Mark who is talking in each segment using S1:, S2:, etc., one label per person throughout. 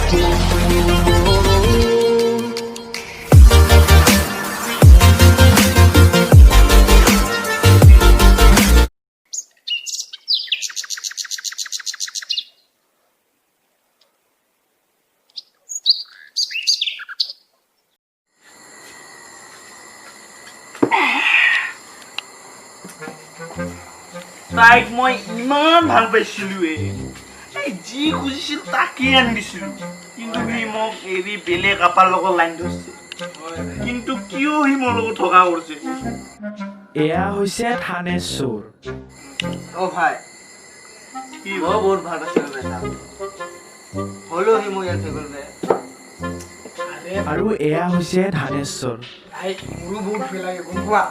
S1: তাইক মই ইমান ভাল পাইছিলো এই যি খুজিছিল তাকে আনি দিছিলো কিন্তু সি মোক এৰি বেলেগ কাপাৰ লগত লাইন ধৰিছে কিন্তু কিয় সি মোৰ লগত ঠগা কৰিছে
S2: এয়া হৈছে থানেশ্বৰ
S3: ও ভাই
S1: কি
S3: ও বহুত ভাল পাইছিল বেটা হলো সি মোক ইয়াত গ'লবে
S2: আৰু এয়া হৈছে থানেশ্বৰ
S4: ভাই মোৰো বহুত ভয় লাগে গম পোৱা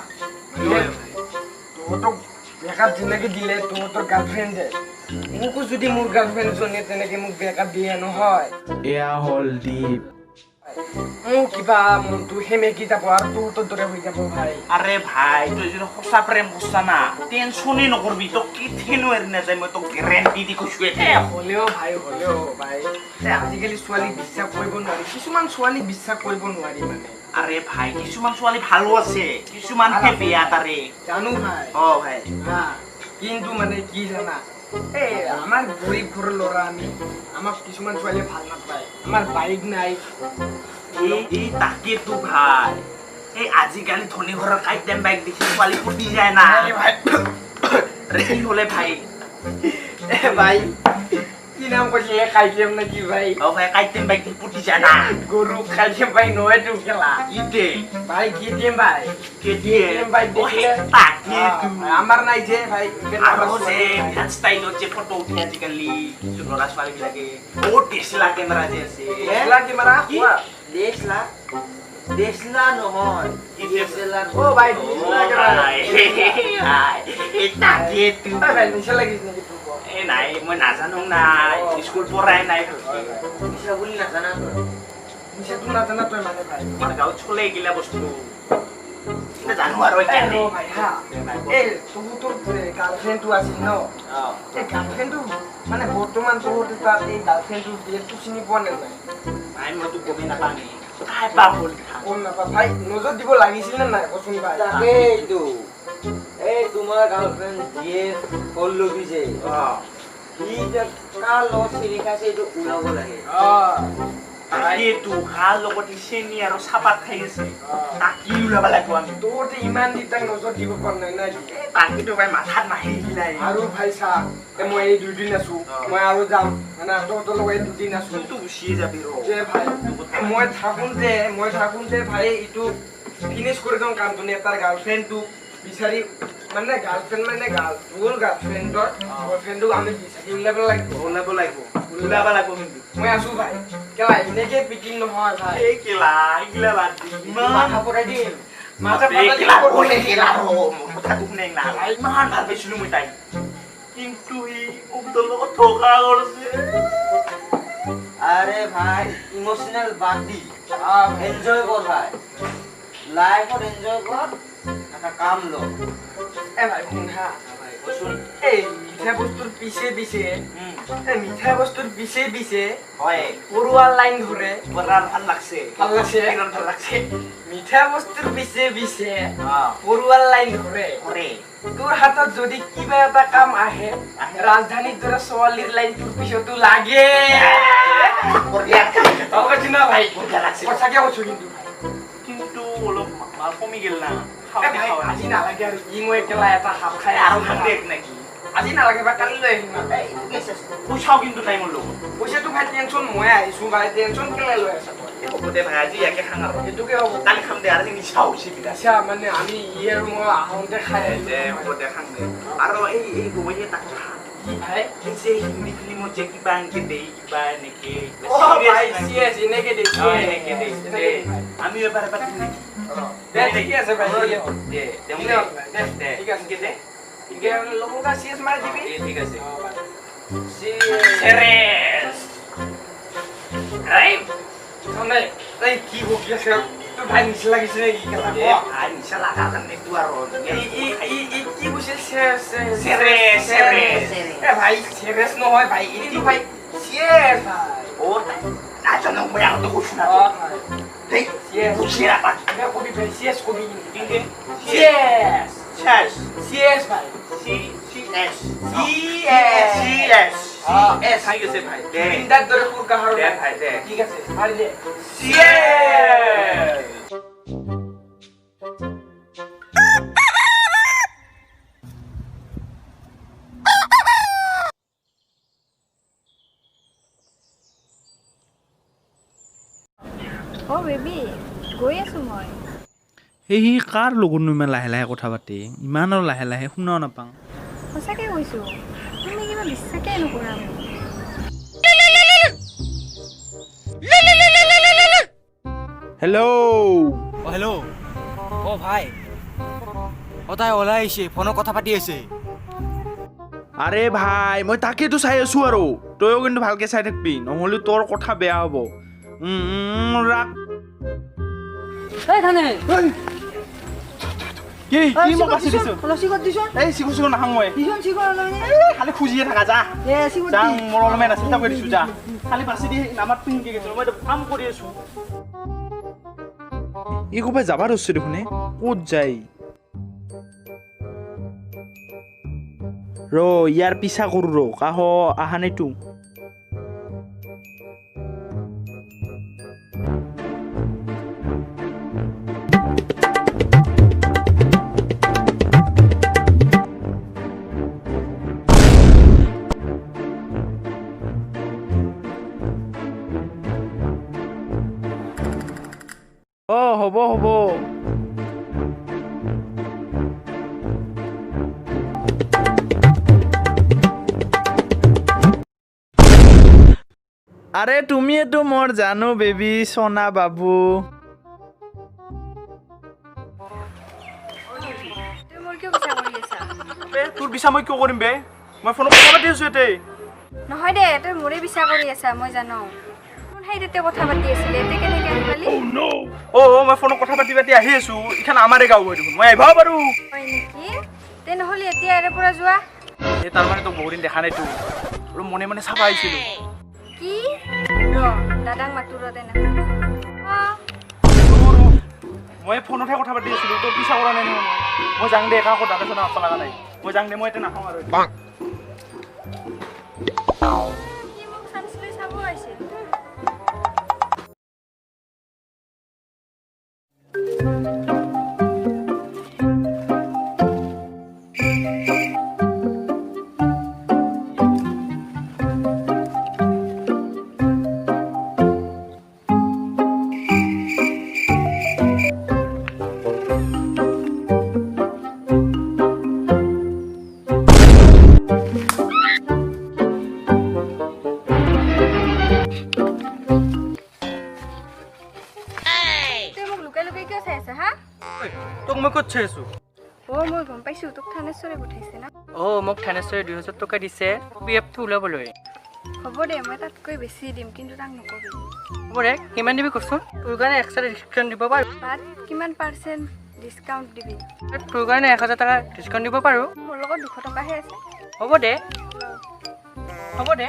S4: তোৰতো বেকআপ যেনেকে দিলে তোৰ গাৰ্লফ্ৰেণ্ডে মোকো যদি মোৰ গাৰ্লফ্ৰেণ্ডজনীয়ে তেনেকে মোক বেকআপ দিয়ে নহয়
S2: এয়া হ'ল দীপ
S4: মোৰ কিবা মনটো সেমেকি যাব আৰু তোৰ দৰে হৈ যাব ভাই
S1: আৰে ভাই তই যদি সঁচা প্ৰেম কৰিছা না টেনচনে নকৰবি তই কেথেনো এৰি নাযায় মই তোক গেৰেণ্টি দি কৈছো
S4: হ'লেও ভাই আজিকালি ছোৱালীক বিশ্বাস কৰিব নোৱাৰি কিছুমান ছোৱালীক বিশ্বাস কৰিব নোৱাৰি মানে
S1: আৰে ভাই কিছুমান ছোৱালী ভালো আছে কিছুমানহে বেয়া তাৰে
S4: জানো ভাই
S1: ভাই
S4: কিন্তু মানে কি জানা এই আমাৰ গৰীব ঘৰৰ ল'ৰা আমি আমাক কিছুমান ছোৱালীয়ে ভাল নাপায় আমাৰ বাইক নাই
S1: এই তাকেতো ভাই এই আজিকালি ধনী ঘৰৰ কাইটেম বাইক দেখি ছোৱালী ফুটি যায় না কি হলে ভাই
S4: ভাই কি নাম কৈছিলে কাইটেম নেকি ভাই
S1: ভাই কাইটেম বাইক দেখি ফুটি যায় না
S4: গরু খাইছে ভাই নহয়তো খেলা
S1: ইতে
S4: ভাই কেটিএম ভাই
S1: কেটিএম
S4: বাইক দেখিলে
S1: তাকেতো
S4: আমার নাই যে ভাই
S1: আৰু যে বিৰাট ষ্টাইলত যে ফটো উঠে আজিকালি কিছু ল'ৰা ছোৱালী বিলাকে টেছলা কেমেৰা যে আছে
S4: টেছলা কেমেৰা কোৱা
S3: দেশলা নহয়
S1: কি টেছলা
S4: ও ভাই টেছলা কেমেৰা
S1: এই তাকেতো
S4: ভাই নিচা লাগিছে নেকি
S1: এই নাই মই নাজানো নাই স্কুল পঢ়াই নাই
S3: নিশা বুলি নাজানা
S4: নিচাটো নাজানা তই মানে ভাই
S1: আমাৰ গাঁৱত চলে এইগিলা বস্তু জানো আৰু
S4: ভাই হা এই তোৰ গাৰ্লফ্ৰেণ্ডটো আছিল ন এই গাৰ্লফ্ৰেণ্ডটো মানে বৰ্তমান তোৰ তাত এই গাৰ্লফ্ৰেণ্ডটো ডেটটো চিনি পোৱা নাই
S1: ভাই মইতো গমেই নাপাওঁ তাই পাপ হ'ল
S4: গম নাপা ভাই নজৰ দিব লাগিছিল নে নাই কচোন ভাই
S3: তাকেইতো এই তোমাৰ গাৰ্লফ্ৰেণ্ড যিয়ে পল্লৱী যে সি যে কাৰ লগত চিৰি খাইছে এইটো ওলাব লাগে
S1: তাকেতো কাৰ লগত চেনি আৰু চাপাত খাই আছে তাকি ওলাব লাগিব আমি
S4: তোৰ ইমান দি তাক নজৰ দিব পৰা নাই নাই
S1: তাকেতো ভাই মাথাত নাহি গিলাই
S4: আৰু ভাই চা মই এই দুদিন আছো মই আৰু যাম মানে তহঁতৰ লগত এই দুদিন আছো
S1: তো গুচিয়ে যাবি
S4: যে ভাই মই থাকোঁতে ভাই এইটো ফিনিছ কৰি দিওঁ কামটো নে তাৰ গাৰ্লফ্ৰেণ্ডটো বিচাৰি মানে গাৰ্লফ্ৰেণ্ড মানে তোৰ গাৰ্লফ্ৰেণ্ডৰ বয়ফ্ৰেণ্ডটোক আমি বিচাৰি ওলাব লাগিব কিন্তু মই আছো ভাই কেলা এনেকে পিটিং নহয় ভাই
S1: এই কেলা এইগিলা বাদ দি
S4: মাথা পৰাই দিম
S1: ইমান ভাল পাইছিলো মই তাই কিন্তু সি তোৰ লগত ঠগা কৰিছে
S3: আরে ভাই ইমোশনাল বাদ দি এনজয় কর ভাই লাইফত এনজয় কর একটা কাম লো
S4: এ ভাই শুন হা
S1: ভাই কচোন
S4: এই মিঠা বস্তুৰ পিছে পিছে
S1: হয়
S4: পৰুৱাৰ লাইন ধৰে
S1: বৰাৰ ভাল লাগছে
S4: ভাল লাগছে
S1: বিৰাট ভাল লাগছে
S4: মিঠা বস্তুৰ পিছে পৰুৱাৰ লাইন ধৰে
S1: কৰে
S4: তোৰ হাতত যদি কিবা এটা কাম আহে ৰাজধানীৰ দৰে ছোৱালীৰ লাইন তোৰ পিছতো লাগে কৈছো না ভাই সঁচাকে কৈছো
S1: কিন্তু অলপ মাল কমি গেল না
S4: আজি নালাগে আৰু ই মই একেলা এটা হাফ খাই
S1: আৰু খান্দেক নাকি
S4: আজি নালাগে বা কালি লৈ আহিম
S1: পইচাও কিন্তু নাই মোৰ লগত
S4: পইচাটো ভাই টেনচন মই আহিছো ভাই টেনচন কেলে লৈ আছা
S1: হ'ব দে ভাই আজি ইয়াকে খাং আৰু
S4: সেইটোকে হ'ব
S1: কালি খাম দে আজি নিচা হৈছে বিৰাট
S4: আচ্ছা মানে আমি ই আৰু মই আহোঁতে খাই
S1: দে হ'ব দে খাং দে আৰু এই গৈ এটা কথা
S4: কি ভাই
S1: এই যে হিন্দী ফিল্মত যে কিবা এনেকে দেই কিবা এনেকে
S4: ভাই চিএস এনেকে দে
S1: এনেকে দেই আমি এবাৰ দিম নেকি
S4: দে ঠিকে আছে ভাই
S1: দে
S4: ঠিক আছে দে ইকে লগৰ কা চিএস মাৰি দিবি
S1: ঠিক আছে
S4: চিএস ৰাইট মানে এই কি বকি আছে তোৰ ভাই নিচা লাগিছে নেকি কেলা
S1: ভাই নিচা লাগা কাৰণে তো আৰু
S4: ই কি কৈছে
S1: চেৰেছ
S4: এ ভাই চিৰিয়াছ নহয় ভাই এইটো ভাই চিএস
S1: অ মই আগতে কৈছো না
S4: ভাই
S1: দেই
S4: Yes.
S1: বুঝি না পাই
S4: এটা কবি ভাই সিএস কবি
S1: কিন্তু
S4: সিএস
S1: শেষ
S4: সিএস ভাই
S1: সি সি এস
S4: সিএস
S1: সি এস এস হাই গেছে ভাই দে
S4: ইন্দার ধরে পুর কাহার
S1: দে ভাই দে
S4: ঠিক আছে পারি দে
S1: সিএস
S5: অ' বেবী গৈ আছোঁ মই
S2: সেই সি কাৰ লগতনো ইমান লাহে লাহে কথা পাতে ইমান আৰু লাহে লাহে শুনাও নাপাওঁ
S5: সঁচাকৈ কৈছোঁ তুমি কিবা বিশ্বাসেই নকৰা মোক
S2: হেল্ল'
S6: হেল্ল' অ ভাই অ তাই ওলাই আহিছে ফোনত কথা পাতি আছে
S2: আৰে ভাই মই তাকেতো চাই আছো আৰু তইও কিন্তু ভালকে চাই থাকিবি নহ'লে তোৰ কথা বেয়া হ'ব ৰাখ কি কি মোক বাচি দিছ এই চিকু চিকু নাখাওঁ মই খালি খুজিয়ে থাকা যা যা মোৰ অলপমান চিন্তা কৰি দিছো যা খালি বাচি দি নামাত পিন্ধি গৈছো মই কাম কৰি আছো ই ক'ৰবাত যাবা ধৰিছে দেখোন ক'ত যায় ৰ ইয়াৰ পিছা কৰো ৰ কাহ আহা নাইতো হ'ব হ'ব আৰে তুমিয়েতো মোৰ জানো বেবী সোনা বাবু
S5: তুমি মোৰ কিয় পিছা কৰি আছা
S2: তোৰ পিছা মই কিয় কৰিম বে মই ফোনত কথা পাতি আছো এতে
S5: নহয় দে তই মোৰে পিছা কৰি আছা মই জানো কোন ঠাইতে কথা পাতি আছিলে এতে কেনেকৈ আহি পালি
S2: মই ফোনত কথা পাতি পাতি আহি আছো ইখান আমাৰে গাঁও হয় দেখোন মই আহিবও পাৰো
S5: হয় নেকি তে নহ'লে এতিয়া ইয়াৰে পৰা যোৱা
S2: এই তাৰমানে তোক বহুদিন দেখা নাইতো আৰু মনে মনে চাব আহিছিলো
S5: কি ৰ দাদাক মাতো ৰ দে না
S2: মই ফোনতহে কথা পাতি আছিলো তোৰ পিছা কৰা নাই নহয় মই যাং দে একা আকৌ দাদা চাদা নাচা লগা নাই মই যাং দে মই এতিয়া নাখাওঁ আৰু
S5: সি মোক চান্স লৈ চাব আহিছিল
S6: তোক মই ক'ত চাই আছো
S5: অ' মই গম পাইছোঁ তোক থানেশ্বৰে পঠাইছে না
S6: মোক থানেশ্বৰে 2000 টকা দিছে PF-টো ওলাবলৈ
S5: হ'ব দে মই তাতকৈ বেছি দিম কিন্তু তাক নকবি
S6: হ'ব দে কিমান দিবি কচোন তোৰ কাৰণে এক্সট্ৰা ডিছকাউণ্ট দিব পাৰোঁ
S5: বাট কিমান পাৰ্চেণ্ট ডিছকাউণ্ট দিবি
S6: তোৰ কাৰণে 1000 টকা ডিছকাউণ্ট দিব পাৰোঁ
S5: মোৰ লগত 200 টকাহে আছে
S6: হ'ব দে হ'ব দে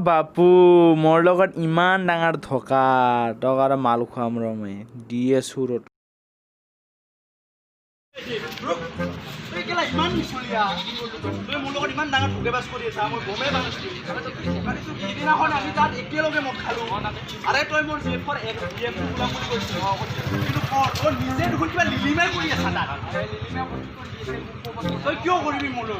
S2: বাপু মোৰ লগত ইমান ডাঙৰ ধকা তক আৰু মাল খুৱাম ৰ মই দি আছো ৰ
S1: ইমান মিছলীয়া তই মোৰ লগত ইমান ডাঙৰ ঠকেবাজ কৰি আছা মই গমেই পাইছোঁ সিদিনাখন আমি তাত একেলগে মদ খালোঁ আৰে তই মোৰ জেফৰ এক BF ওলাম বুলি কৈছিলি কিন্তু তই নিজে
S2: দেখোন কিবা লিলিমাই কৰি আছা তাত তই কিয় কৰিবি মোলৈ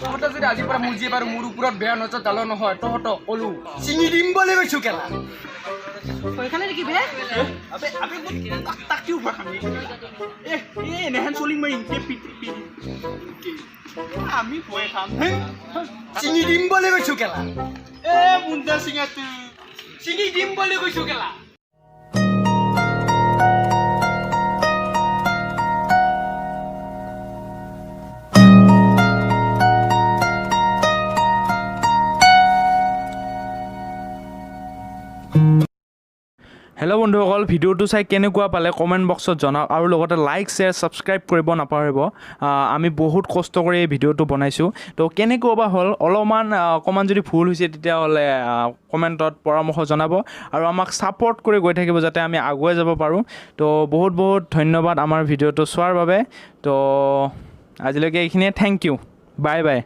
S4: তহঁতে যদি আজিৰ পৰা মোৰ যিয়ে বাৰু মোৰ ওপৰত বেয়া নজৰ ডালো নহয় তহঁতক ক'লো চিঙি দিম বুলি কৈছো কেলা
S2: তাক কিয় উভা খাবি এনেহেন চলিম মই ইনকে পিটি আমি ভয় খাম
S4: চিঙি দিম বুলি কৈছো কেলা
S2: বুন্দা চিঙাটো
S4: চিঙি দিম বুলি কৈছো কেলা
S2: হেল্ল' বন্ধুসকল ভিডিঅ'টো চাই কেনেকুৱা পালে কমেণ্ট বক্সত জনাওক আৰু লগতে লাইক শ্বেয়াৰ ছাবস্ক্ৰাইব কৰিব নাপাহৰিব আমি বহুত কষ্ট কৰি এই ভিডিঅ'টো বনাইছোঁ তো কেনেকুৱা বা হ'ল অকণমান যদি ভুল হৈছে তেতিয়াহ'লে কমেণ্টত পৰামৰ্শ জনাব আৰু আমাক ছাপৰ্ট কৰি গৈ থাকিব যাতে আমি আগুৱাই যাব পাৰোঁ তো বহুত বহুত ধন্যবাদ আমাৰ ভিডিঅ'টো চোৱাৰ বাবে তো আজিলৈকে এইখিনিয়ে থেংক ইউ বাই বাই